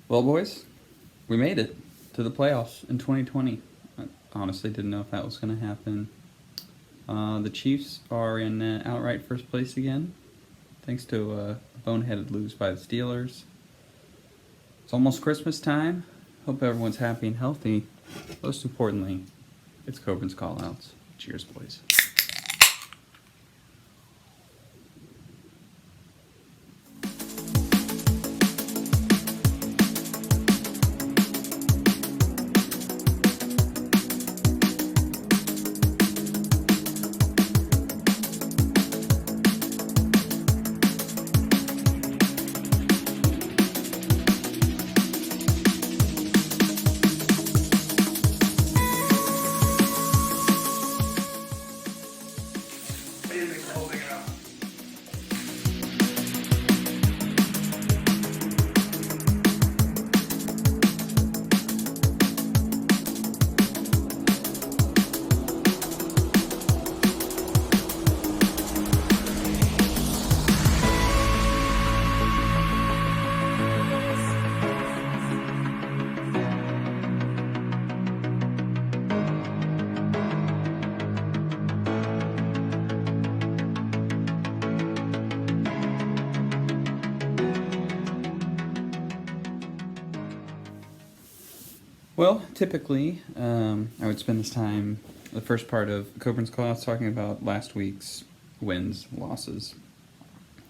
Well, boys, we made it to the playoffs in 2020. I honestly didn't know if that was going to happen. The Chiefs are in outright first place again, thanks to a boneheaded lose by the Steelers. It's almost Christmas time. Hope everyone's happy and healthy. Most importantly, it's Coburn's callouts. Cheers, boys. Well, typically, I would spend this time, the first part of Coburn's callouts, talking about last week's wins, losses,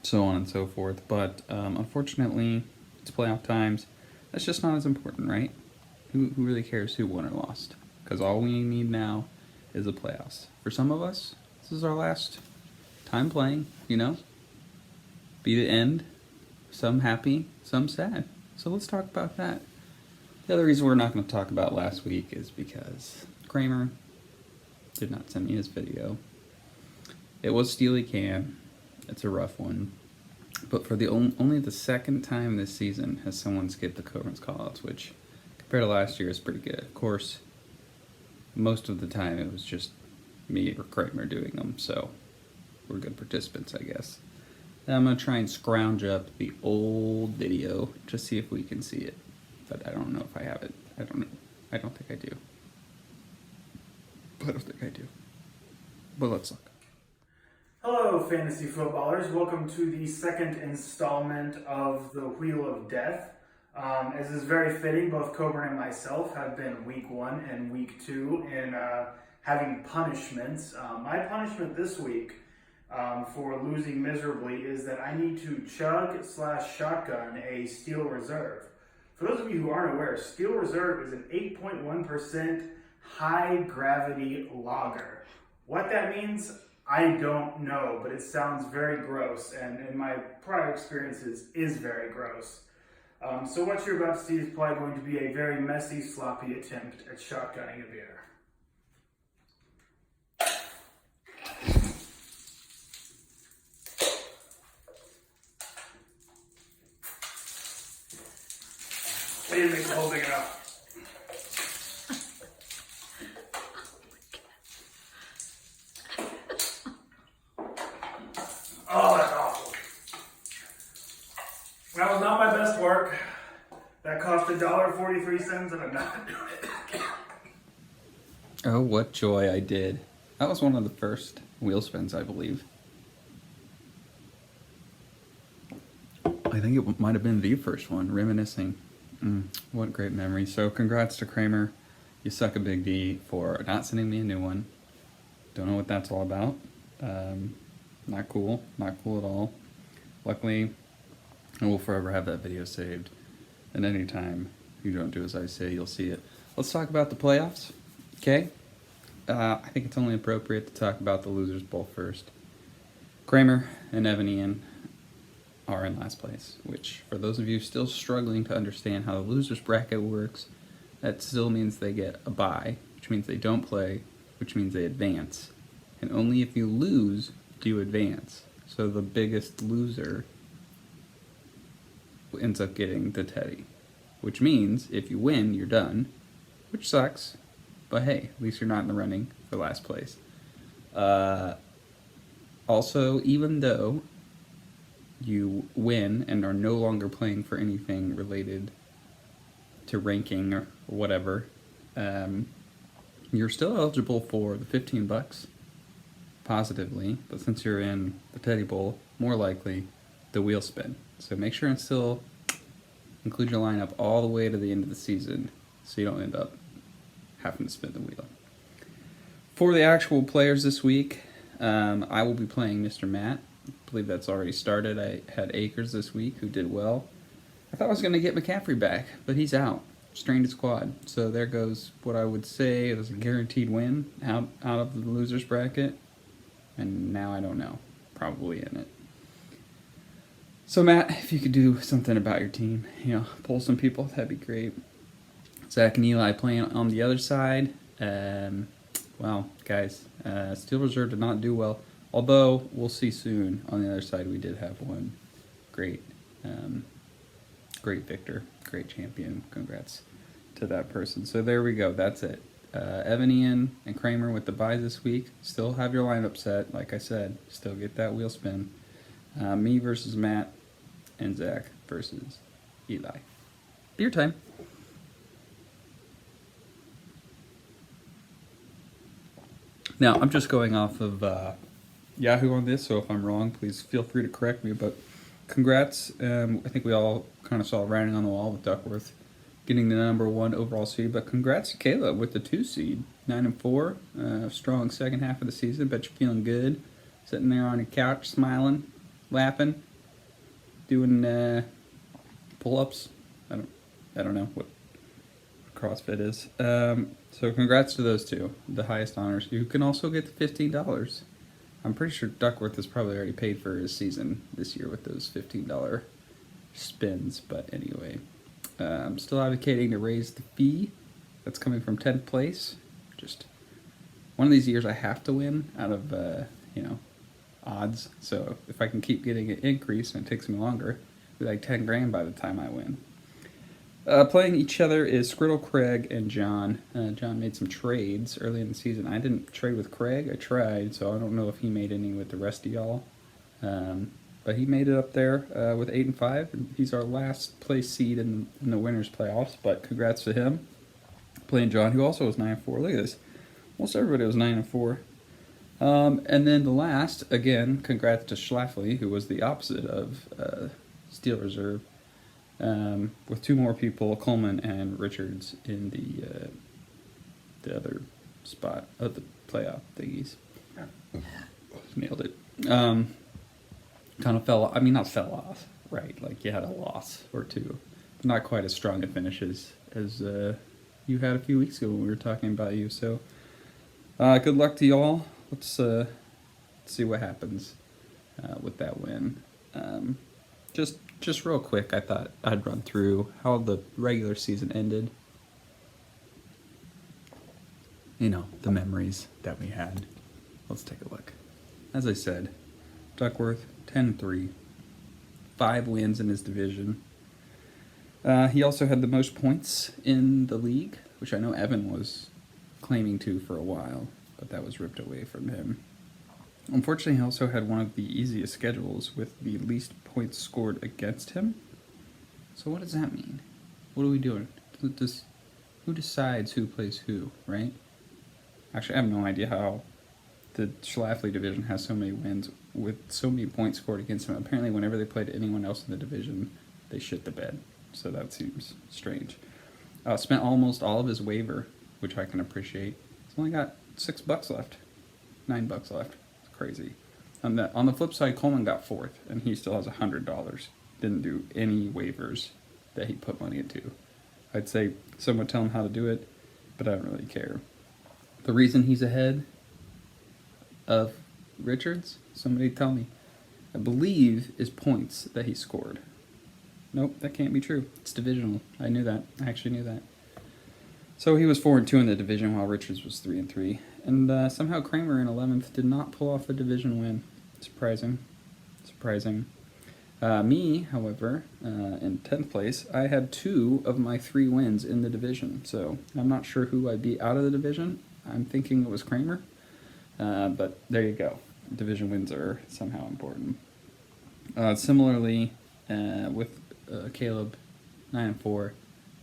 so on and so forth. But unfortunately, it's playoff times. That's just not as important, right? Who really cares who won or lost? Because all we need now is the playoffs. For some of us, this is our last time playing, Be the end. Some happy, some sad. So let's talk about that. The other reason we're not going to talk about last week is because Kramer did not send me his video. It was Steely Can. It's a rough one. But for the only the second time this season has someone skipped the Coburn's callouts, which compared to last year is pretty good. Of course, most of the time it was just me or Kramer doing them, so we're good participants, I guess. Now I'm going to try and scrounge up the old video to see if we can see it. But I don't know if I have it. I don't know. I don't think I do. But let's look. Hello, fantasy footballers. Welcome to the second installment of the Wheel of Death. As is very fitting, both Coburn and myself have been week 1 and week 2 in having punishments. My punishment this week for losing miserably is that I need to chug/shotgun a Steel Reserve. For those of you who aren't aware, Steel Reserve is an 8.1% high gravity lager. What that means, I don't know, but it sounds very gross, and in my prior experiences is very gross. So what you're about to see is probably going to be a very messy, sloppy attempt at shotgunning a beer. I didn't make the hole big enough. Oh, that's awful. That was not my best work. That cost $1.43 and I'm not doing it. Oh, what joy I did. That was one of the first wheel spins, I believe. I think it might have been the first one, reminiscing. What great memory. So congrats to Kramer. You suck a big D for not sending me a new one. Don't know what that's all about. Not cool. Not cool at all. Luckily, I will forever have that video saved. And anytime you don't do as I say, you'll see it. Let's talk about the playoffs. Okay? I think it's only appropriate to talk about the Losers Bowl first. Kramer and Evan Ian are in last place, which for those of you still struggling to understand how the losers bracket works, that still means they get a bye, which means they don't play, which means they advance. And only if you lose do you advance. So the biggest loser ends up getting the teddy, which means if you win, you're done, which sucks, but hey, at least you're not in the running for last place. Also, even though you win and are no longer playing for anything related to ranking or whatever, you're still eligible for the $15 positively, but since you're in the Teddy Bowl, more likely the wheel spin. So make sure and still include your lineup all the way to the end of the season so you don't end up having to spin the wheel. For the actual players this week, I will be playing Mr. Matt. I believe that's already started. I had Akers this week, who did well. I thought I was going to get McCaffrey back, but he's out. Strained his quad. So there goes what I would say was a guaranteed win out of the loser's bracket. And now I don't know. Probably in it. So Matt, if you could do something about your team, pull some people, that'd be great. Zach and Eli playing on the other side. Well, guys, Steel Reserve did not do well. Although, we'll see soon. On the other side, we did have one great victor, great champion. Congrats to that person. So there we go. That's it. Evan, Ian, and Kramer with the buys this week. Still have your lineup set, like I said. Still get that wheel spin. Me versus Matt, and Zach versus Eli. Beer time. Now, I'm just going off of Yahoo on this, so if I'm wrong, please feel free to correct me. But congrats. I think we all kind of saw writing on the wall with Duckworth getting the #1 overall seed. But congrats to Caleb with the 2 seed. 9-4. Strong second half of the season. Bet you're feeling good. Sitting there on your couch, smiling, laughing, doing pull-ups. I don't know what CrossFit is. So congrats to those two, the highest honors. You can also get the $15. I'm pretty sure Duckworth has probably already paid for his season this year with those $15 spins. But anyway, I'm still advocating to raise the fee. That's coming from 10th place. Just one of these years I have to win out of, odds. So if I can keep getting an increase and it takes me longer, it'll be like 10 grand by the time I win. Playing each other is Scriddle, Craig, and John. John made some trades early in the season. I didn't trade with Craig. I tried, so I don't know if he made any with the rest of y'all. But he made it up there with 8-5. And he's our last place seed in the winners playoffs. But congrats to him. Playing John, who also was 9-4. Look at this. Almost everybody was 9-4. And then the last, again, congrats to Schlafly, who was the opposite of Steel Reserve. With 2 more people, Coleman and Richards in the other spot of the playoff thingies. Yeah. Nailed it. Kind of not fell off, right? Like you had a loss or 2. Not quite as strong a finishes as you had a few weeks ago when we were talking about you. So good luck to y'all. Let's see what happens with that win. Just real quick, I thought I'd run through how the regular season ended. The memories that we had. Let's take a look. As I said, Duckworth, 10-3. 5 wins in his division. He also had the most points in the league, which I know Evan was claiming to for a while, but that was ripped away from him. Unfortunately, he also had one of the easiest schedules with the least points scored against him. So what does that mean? What are we doing? Who decides who plays who, right? Actually, I have no idea how the Schlafly division has so many wins with so many points scored against them. Apparently, whenever they played anyone else in the division, they shit the bed. So that seems strange. Spent almost all of his waiver, which I can appreciate. He's only got $6 left. $9 left. Crazy. On the flip side, Coleman got 4th, and he still has $100. Didn't do any waivers that he put money into. I'd say someone tell him how to do it, but I don't really care. The reason he's ahead of Richards, somebody tell me, I believe is points that he scored. Nope, that can't be true. It's divisional. I knew that. I actually knew that. So he was 4-2 in the division, while Richards was 3-3. And somehow Kramer in 11th did not pull off a division win. Surprising. Me, however, in 10th place, I had 2 of my 3 wins in the division. So I'm not sure who I beat out of the division. I'm thinking it was Kramer. But there you go. Division wins are somehow important. Similarly, with Caleb, 9-4.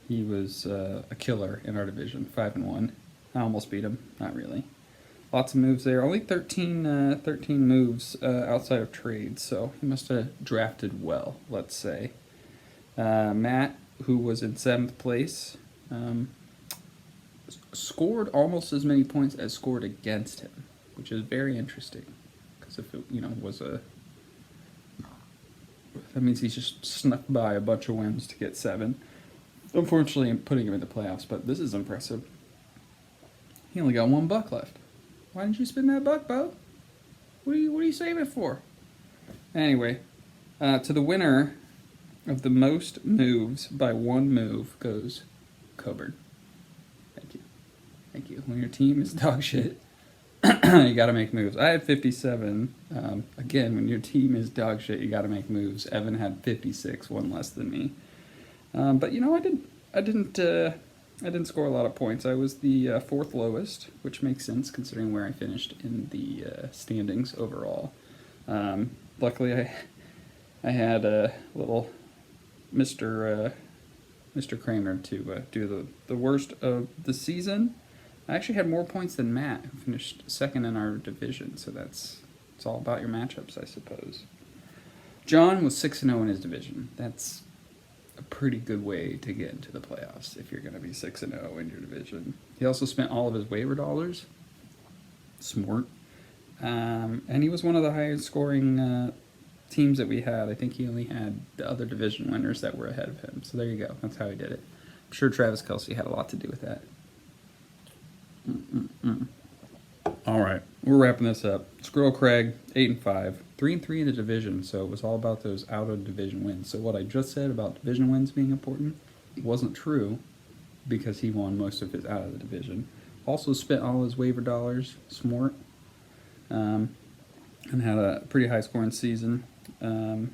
He was a killer in our division, 5-1. I almost beat him, not really. Lots of moves there. Only 13 moves outside of trades, so he must have drafted well, let's say. Matt, who was in 7th place, scored almost as many points as scored against him, which is very interesting. Because if it, was a... That means he's just snuck by a bunch of wins to get 7. Unfortunately, I'm putting him in the playoffs, but this is impressive. He only got $1 left. Why didn't you spend that $1, Bo? What are you saving it for? Anyway, to the winner of the most moves by 1 move goes Coburn. Thank you. Thank you. When your team is dog shit, you got to make moves. I had 57. Again, when your team is dog shit, you got to make moves. Evan had 56, 1 less than me. But I didn't score a lot of points. I was the 4th lowest, which makes sense considering where I finished in the standings overall. Luckily, I had a little Mr. Kramer to do the worst of the season. I actually had more points than Matt, who finished 2nd in our division. So it's all about your matchups, I suppose. John was 6-0 in his division. That's a pretty good way to get into the playoffs if you're going to be 6-0 in your division. He also spent all of his waiver dollars. Smart. And he was one of the highest scoring teams that we had. I think he only had the other division winners that were ahead of him. So there you go. That's how he did it. I'm sure Travis Kelce had a lot to do with that. All right, we're wrapping this up. Squirrel Craig, 8-5, 3-3 in the division. So it was all about those out of division wins. So what I just said about division wins being important wasn't true because he won most of his out of the division. Also spent all his waiver dollars, smart, and had a pretty high scoring season. And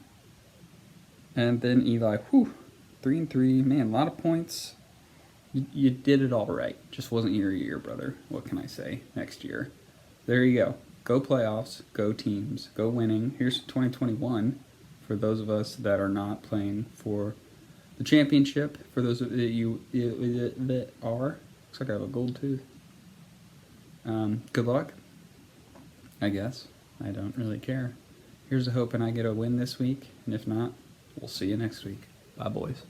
then Eli, 3-3, man, a lot of points. You did it all right. Just wasn't your year, brother. What can I say? Next year. There you go. Go playoffs. Go teams. Go winning. Here's 2021 for those of us that are not playing for the championship. For those of you that are. Looks like I have a gold tooth. Good luck, I guess. I don't really care. Here's a hoping I get a win this week. And if not, we'll see you next week. Bye, boys.